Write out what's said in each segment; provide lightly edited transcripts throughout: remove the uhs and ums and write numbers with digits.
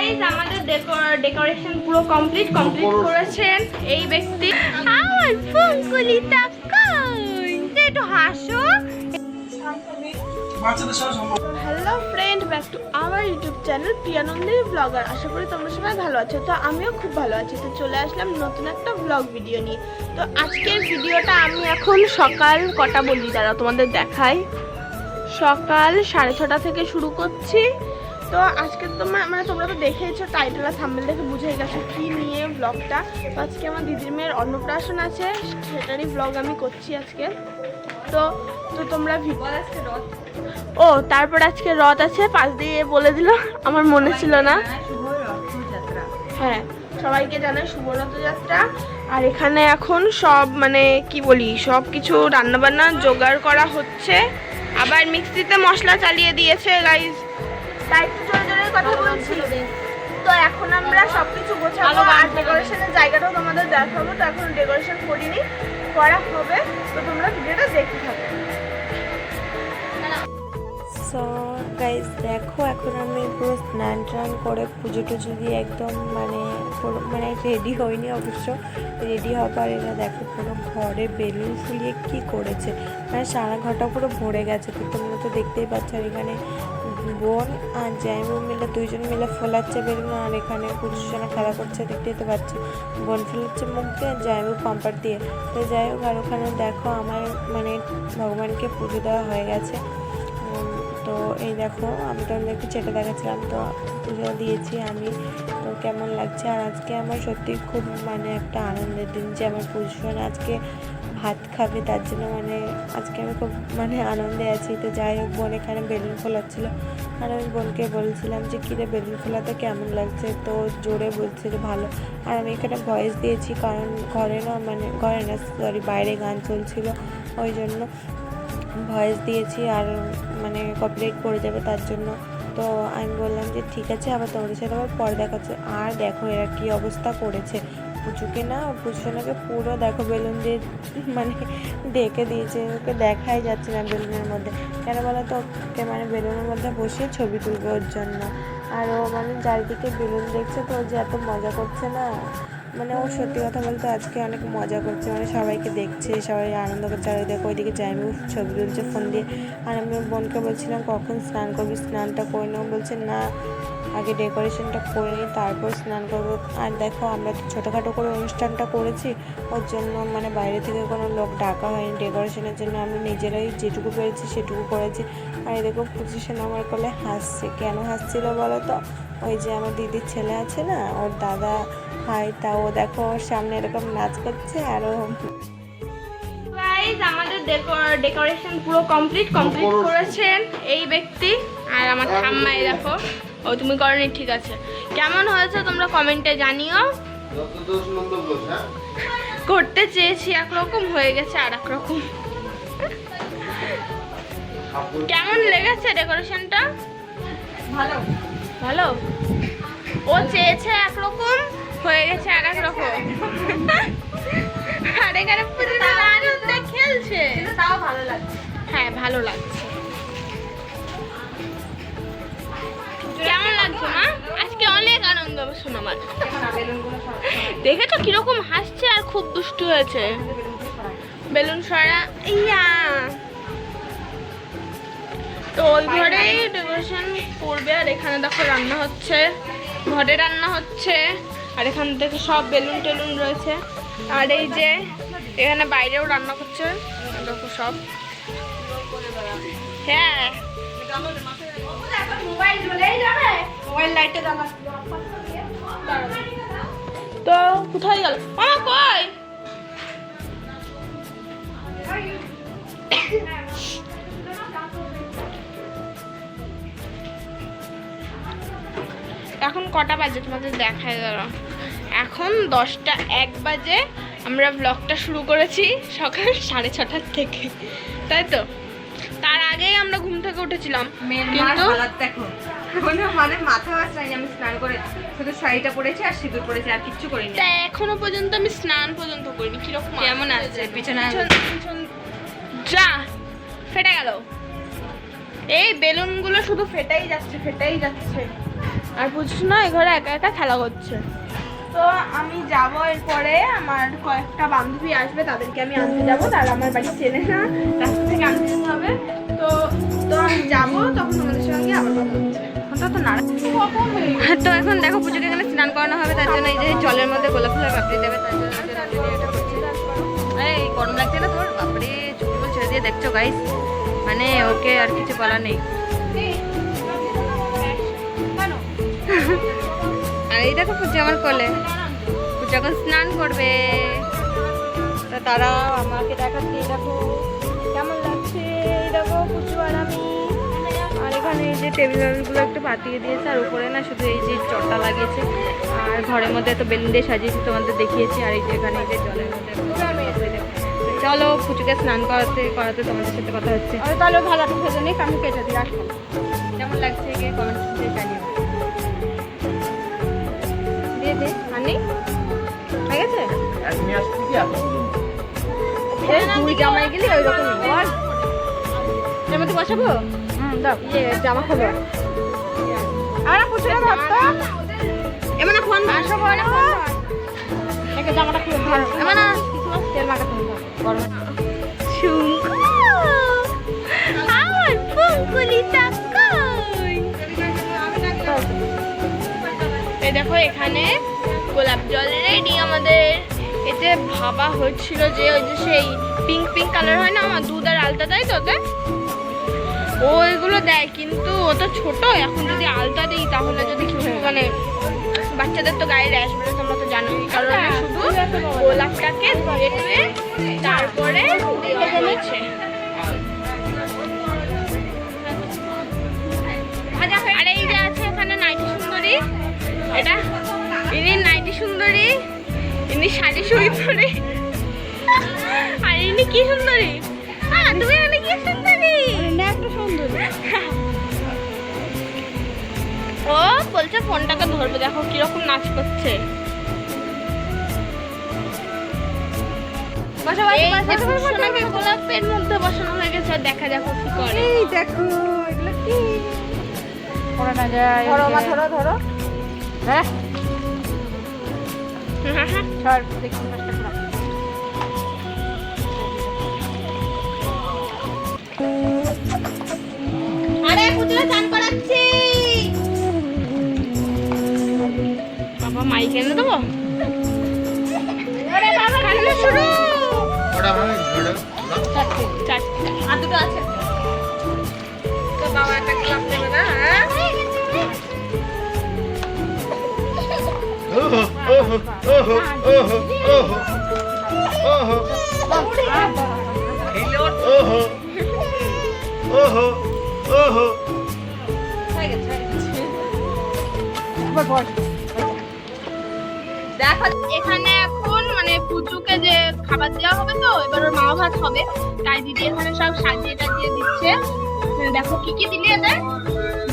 Guys আমাদের decoration পুরো complete করেছেন এই ব্যক্তি। আমার ফোনগুলিটা কই একটু হাসো। Hello friend, back to our YouTube channel Priyanandini blogger. আশা করি তোমরা সবাই ভালো আছো। তো আমিও খুব ভালো আছি। তো চলে আসলাম নতুন একটা ব্লগ ভিডিও নিয়ে। তো আজকের ভিডিওটা আমি এখন সকাল কটা বলি দাঁড়া তোমাদের দেখাই। সকাল 6:30 থেকে শুরু করছি। তো আজকে তোমরা তো দেখেছো টাইটেল আর থাম্বনেল দেখে বুঝে গেছো কি নিয়ে ব্লগটা। তো আজকে আমার দিদির মেয়ের অন্নপ্রাশন আছে, সেটারই ব্লগ আমি করছি আজকে। তো তোমরা ও তারপর আজকে রথ আছে, পাশ দিয়ে বলে দিল, আমার মনে ছিল না। হ্যাঁ, সবাইকে জানাই শুভ রথযাত্রা। আর এখানে এখন সব কি বলি সব কিছু রান্নাবান্না জোগাড় করা হচ্ছে। আবার মিক্সিতে মশলা চালিয়ে দিয়েছে গাইস, তাই একটু জোরে জোরে কথা বলছি। তো এখন আমরা সবকিছু গোছাবো আর ডেকোরেশনের জায়গাটাও তোমাদের দেখাবো। তো এখন ডেকোরেশন করিনি, করা হবে। তো তোমরা ভিডিওটা দেখতে থাকো। সো গাইস দেখো, এখন আমি পুরো স্নান টান করে পুজো টুজো দিয়ে একদম পুরো রেডি হয়নি অবশ্য, রেডি হবার এরা দেখো পুরো ঘরে বেলুন ফুলিয়ে কি করেছে, সারা ঘরটা পুরো ভরে গেছে। তো তোমরা তো দেখতেই পাচ্ছ। আর এখানে বোন আর জাইমু মিলে দুইজন মিলে ফোলাচ্ছে বেলুন, আর এখানে পুজোজনা খেলা করছে দেখতেই তো পাচ্ছি। বোন ফোলাচ্ছে মুখ দিয়ে, জাইমু পাম্পার দিয়ে। তো যাই হোক, আর ওখানে দেখো আমার ভগবানকে পুজো দেওয়া হয়ে গেছে। তো এই দেখো, আমি তোমাদেরকে চেটে দেখাচ্ছিলাম। তো পুজো দিয়েছি আমি। তো কেমন লাগছে? আর আজকে আমার সত্যি খুব একটা আনন্দের দিন যে আমার পুজো আজকে ভাত খাবে, তার জন্য আজকে আমি খুব আনন্দে আছি। তো যাই হোক, বোন এখানে বেলুন ফোলাচ্ছিলো, আর আমি বোনকে বলছিলাম যে কিরে বেলুন ফোলাতে কেমন লাগছে। তো জোরে বলছে যে ভালো। আর আমি এখানে ভয়েস দিয়েছি কারণ ঘরে না সরি বাইরে গান চলছিল, ওই জন্য ভয়েস দিয়েছি। আর কপিরাইট পড়ে যাবে তার জন্য। তো আমি বললাম যে ঠিক আছে, আবার তোমাদের সাথে আবার পরে দেখাচ্ছে। আর দেখো এরা কী অবস্থা করেছে পুজোকে না, পুজোকে পুরো দেখো বেলুন দিয়ে ডেকে দিয়েছে। ওকে দেখাই যাচ্ছে না বেলুনের মধ্যে। কেন বলো তো, ওকে বেলুনের মধ্যে বসিয়ে ছবি তুলবে ওর জন্য। আর ও চারিদিকে বেলুন দেখছে, তো যে এত মজা করছে না, ও সত্যি কথা বলতে আজকে অনেক মজা করছে। সবাইকে দেখছে, সবাই আনন্দ করছে। আর দেখো ওইদিকে জাইমু ছবি তুলছে ফোন দিয়ে। আর আমি বোনকে বলছিলাম কখন স্নান করবি, স্নানটা করে নেবো। বলছে না, আগে ডেকোরেশনটা করে নিই তারপর স্নান করবো। আর দেখো আমরা তো ছোটোখাটো করে অনুষ্ঠানটা করেছি, ওর জন্য বাইরে থেকে কোনো লোক ডাকা হয়নি ডেকোরেশনের জন্য। আমরা নিজেরাই যেটুকু পেরেছি সেটুকু করেছি। আর এই দেখো পুজিশন আমার কোলে হাসছে। কেন হাসছিল বলো তো? ওই যে আমার দিদির ছেলে আছে না, ওর দাদা হয়, তা ও দেখো ওর সামনে এরকম নাচ করছে। আরও গাইস আমাদের ডেকোরেশন পুরো কমপ্লিট করেছেন এই ব্যক্তি। আর আমার ঠাম্মাই দেখো, ও তুমি করনি, ঠিক আছে। কেমন হয়েছে তোমরা কমেন্টে জানিও। করতে চেয়েছি একরকম, হয়ে গেছে আর একরকম। কেমন লেগেছে ডেকোরেশনটা? ভালো ভালো। ও চেয়েছে একরকম, হয়ে গেছে আর একরকম। আর এখানে পুজোটা আনন্দে খেলছে, তাও ভালো লাগছে। হ্যাঁ ভালো লাগছে। কেমন লাগছে মা? আজকে অনেক আনন্দ শোনো আমার। দেখেছো কিরকম হাসছে আর খুব দুষ্টু হয়েছে। বেলুন সরা ইয়া। তো ওই ঘরেই ডেকোরেশন করবে। আর এখানে দেখো রান্না হচ্ছে, ঘরে রান্না হচ্ছে। আর এখান থেকে সব বেলুন টেলুন রয়েছে। আর এই যে এখানে বাইরেও রান্না করছে দেখো সব। হ্যাঁ, তো কোথায় গেল মামা? কই এখন কটা বাজে তোমাদের দেখায় দাঁড়া। এখন 10:01 বাজে। আমরা ব্লগটা শুরু করেছি সকাল 6:30 থেকে, তাই তো? তার আগেই আমরা ঘুম থেকে উঠেছিলাম, কিন্তু মাথা ওয়াশ নাই। আমি স্নান করে শুধু শাড়িটা পরেছি আর সিঁদুর পরেছি, আর কিচ্ছু করিনি। তাই এখনো পর্যন্ত আমি স্নান পর্যন্ত করিনি। কিরকম কেমন আছে পিছনে? যা ফেটে গেল। এই বেলুনগুলো শুধু ফেটাই যাচ্ছে। আর পুচু না এই ঘরে একা একা খেলা করছে। তো আমি যাব, এরপরে আমার কয়েকটা বান্ধবী আসবে, তাদেরকে আমি আনতে যাব। তারা আমার বাড়ি চেনে না, রাস্তা থেকে আনতে যেতে হবে। তো তো আমি যাব, তখন আমাদের সঙ্গে আবার কথা হচ্ছে। এখনটা তো নাড়া তো এখন দেখো পুজোকে এখানে স্নান করানো হবে, তার জন্য এই যে জলের মধ্যে গোলাপ ফুলের পাপড়ি দেবে, তার জন্য যে রাঁধুনি এটা করছে। এই গরম লাগছে না তোর? বাপরে চুল ছেড়ে দিয়ে দেখছো গাইস, মানে ওকে আর কিছু বলা নেই। আর এই দেখো পুজো আমার কোলে, পুজো এখন স্নান করবে। তা তারা আমাকে দেখাচ্ছে, এই দেখো কেমন লাগছে, এই দেখো পুজো আর আমি। আর এখানে এই যে টেবিলগুলো একটু পাতিয়ে দিয়েছে, আর উপরে না শুধু এই যে চটটা লাগিয়েছে, আর ঘরের মধ্যে এত বেলুন দিয়ে সাজিয়েছি, তোমাদের দেখিয়েছি। আর এই যে এখানে এই যে জলের মধ্যে চলো পুচুকে স্নান করাতে করাতে তোমাদের সাথে কথা হচ্ছে। তাহলে ভালো ভেজে নিই, আমি কেটে দিই। আসবো কেমন লাগছে গিয়ে কমেন্ট করে জানিও। দিয়ে দে আনি হয়ে গেছে। দুই জামাই গেলি ওই রকম বল, এর মধ্যে বসাবো। দাও জামা খোলো। আর পুচুকে ধরতো এমন ফোন আসো বলে ফোন একে জামাটা খুলে ধরো। এমন তেল মাখাতে হবে গরমে। আমার ফুলকুলি তাকাই। এই দেখো এখানে গোলাপ জল রেডি আমাদের। এতে ভাবা হচ্ছিল যে ওই যে সেই পিঙ্ক পিঙ্ক কালার হয় না আমার দুধ আর আলতা দেয়, তো ওতে ওইগুলো দেয়, কিন্তু ও তো ছোট, এখন যদি আলতা দিই তাহলে যদি মানে বাচ্চাদের তো গায়ে র্যাশ বেরোয়, তোমরা তো জানোই। কারণ শুধু গোলাপটাকে ধুয়ে ধুয়ে তারপরে দেওয়া হয়েছে। আর এই যে আছে এখানে নাইটি সুন্দরী, এটা ইনি নাইটি সুন্দরী, ইনি শাড়ি সুন্দরী, আর ইনি কি সুন্দরী। হ্যাঁ তুমি এখানে কি সুন্দরী, একটা সুন্দরী। ও বলছে ফোনটাকে ধরবে, দেখো কিরকম নাচ করছে। সোনাকে গোলাপের মধ্যে বসানো হয়ে গেছে, দেখা দেখো কি করে। এই দেখো এগুলো কি পড়া না যায়। ধরো মা ধরো ধরো। হ্যাঁ ছাড় দেখুন পাঁচটা খোলা। আরে পুজো চান করাচ্ছি। বাবা মাইক এনে দেবো। আরে বাবা কান্না শুরু। চারটে আর দুটো আছে, তো বাবা একটা গ্লাস দেবে না। দেখো এখানে এখন মানে পুচুকে যে খাবার দেওয়া হবে, তো এবার ওর মা ভাত হবে, তাই দিদি এখানে সব সাজিয়ে টাজিয়ে দিচ্ছে। দেখো কি কি দিলি এদের,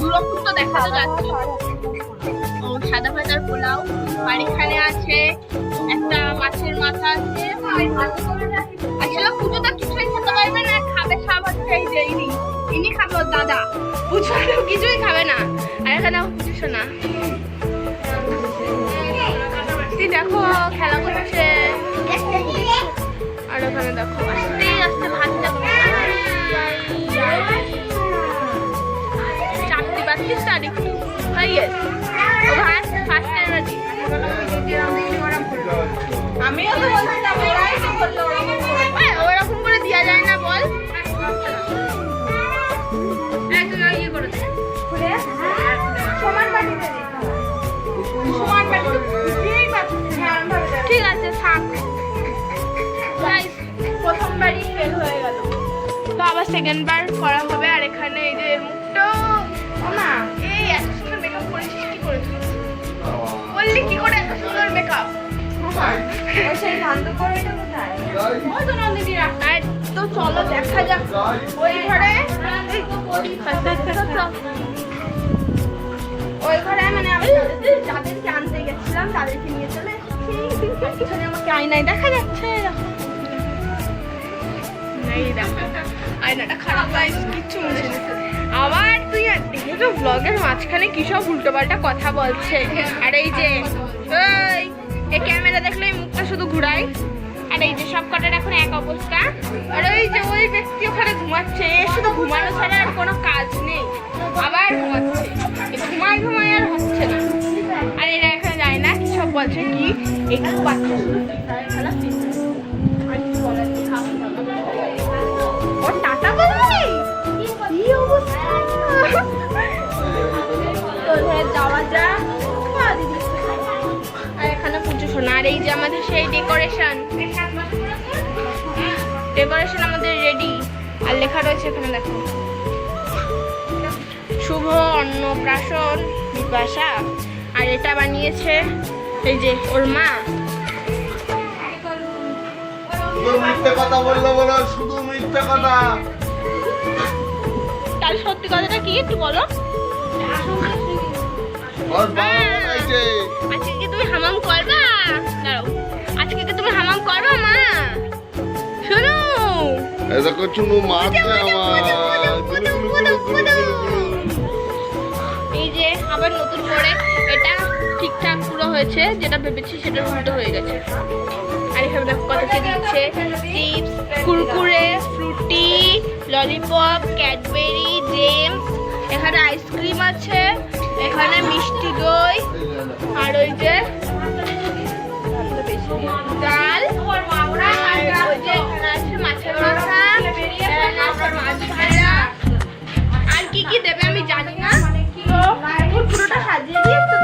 দুরকম তো দেখা তো যাচ্ছে। ও সাদা ভাজার পোলাও, আর এখানে আছে একটা মাছের মাথা আছে। আসলে পুজো তো কিছুই খেতে পারবে না, খাবে সব হচ্ছে এই যে ইনি খাবে ওর দাদা, পুজো কিছুই খাবে না। আর এখানে পুজো শোনা দেখো খেলা করছে। আর ওখানে দেখো আস্তে আস্তে ভাত চাপতে পারছিস তো আরেকটু ভাত ফার্স্ট রেডি। আমিও তো বলছিলাম ওরকম করে দেওয়া যায় না, বল ইয়ে করে সমান বাটিতে সমান বাটিতে। ঠিক আছে থাক, প্রথমবারই ফেল হয়ে গেল, তো আবার সেকেন্ড বার করা হবে। আর এখানে এই যে মুখটা না, এই এত সুন্দর মেকআপ করেছিস কি করে, বললি কি করে এত সুন্দর মেকআপ। সেই ধান্দু করে এটা কোথায়, ওই তো নন্দিনী রাখা। তো চলো দেখা যাক ওই ঘরে, ওই ঘরে মানে আমি যাদেরকে আনতে গেছিলাম তাদেরকে নিয়ে চলে এসেছি। আমাকে আয়নায় দেখা যাচ্ছে, এই দেখো আয়নাটা খারাপ, কিচ্ছু মুছে আবার তুই দেখেছো ব্লগের মাঝখানে কি সব উল্টোপাল্টা কথা বলছে। আর এই যে এই ক্যামেরা দেখলে এই মুখটা শুধু ঘুরাই। আর এই যে সব কটার এখন এক অবস্থা। আর ওই যে ওই ব্যক্তি ওখানে ঘুমাচ্ছে, শুধু ঘুমানো ছাড়া আর কোনো কাজ নেই, আবার ঘুমাচ্ছে, ঘুমাই ঘুমাই আর হচ্ছে না। আর এরা এখানে যায় না, কি সব বলছে কি একটু বাচ্চা ও টাটা বললি কি অবস্থা। যাওয়া যাক আর এখানে পুজো শোনা। আর এই যে আমাদের সেই ডেকোরেশন আমাদের রেডি। আর লেখা রয়েছে এখানে দেখো, শুভ অন্নপ্রাশন বিপাশা। আর এটা বানিয়েছে এই যে ওর মা। মিথ্যে কথা বললো বলো, শুধু মিথ্যে কথা। তাহলে সত্যি কথাটা কি একটু বলো। ওর বাবা বলেছে আজকে কি তুমি হামাম করবা? দাঁড়াও, আজকে কি তুমি হামাম করবা মা? শোনো এটা চুনু মারছে আমার। এই যে আবার নতুন করে এটা ঠিকঠাক পুরো হয়েছে, যেটা ভেবেছি সেটা উল্টো হয়ে গেছে। আর এখানে দেখো কত কি দিচ্ছে, chips, Kurkure, Frooti, lollipop, Cadbury, James, এখানে আইসক্রিম আছে, এখানে মিষ্টি দই, আর ওই যে ডাল, আর ওই যে এখানে আছে মাছের মাথা, এখানে আছে মাছ ভাজা। আর কি কি দেবে আমি জানি না, তো পুরোটা সাজিয়ে দিয়ে তো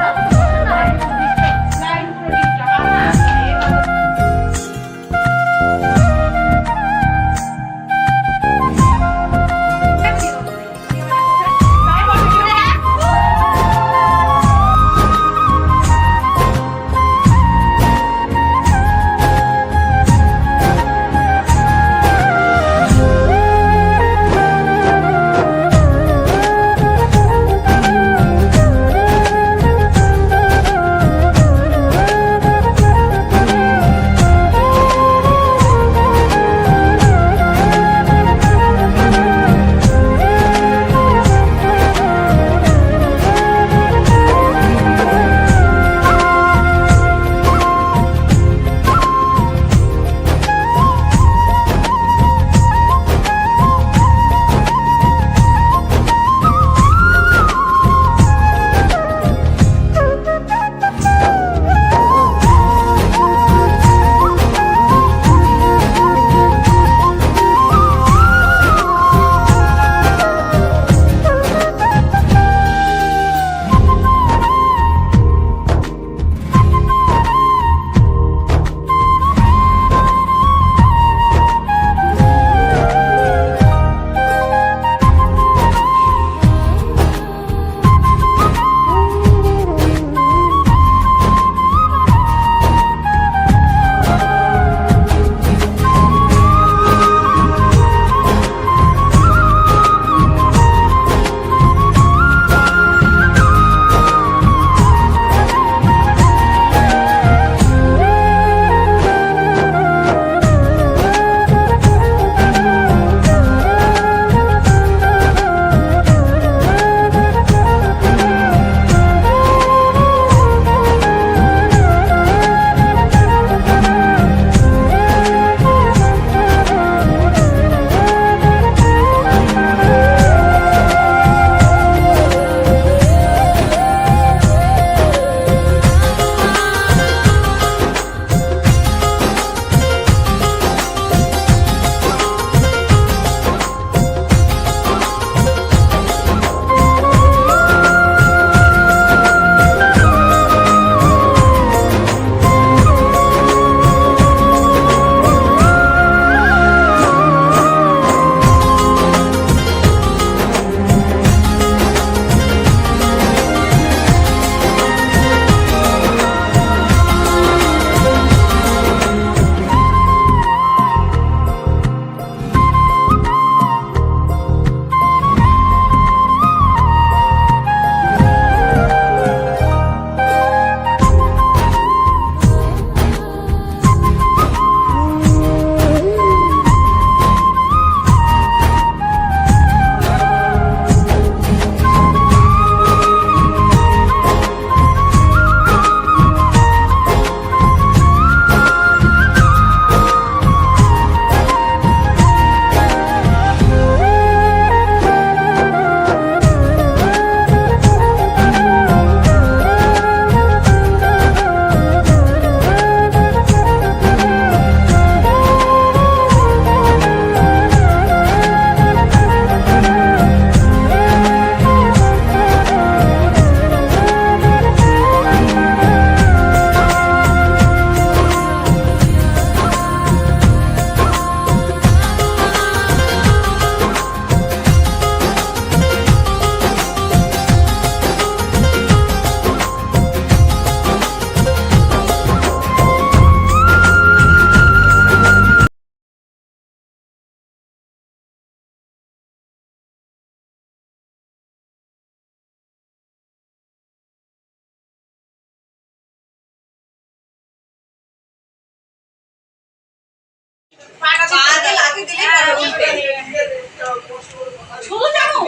শুধু যাবো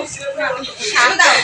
দাও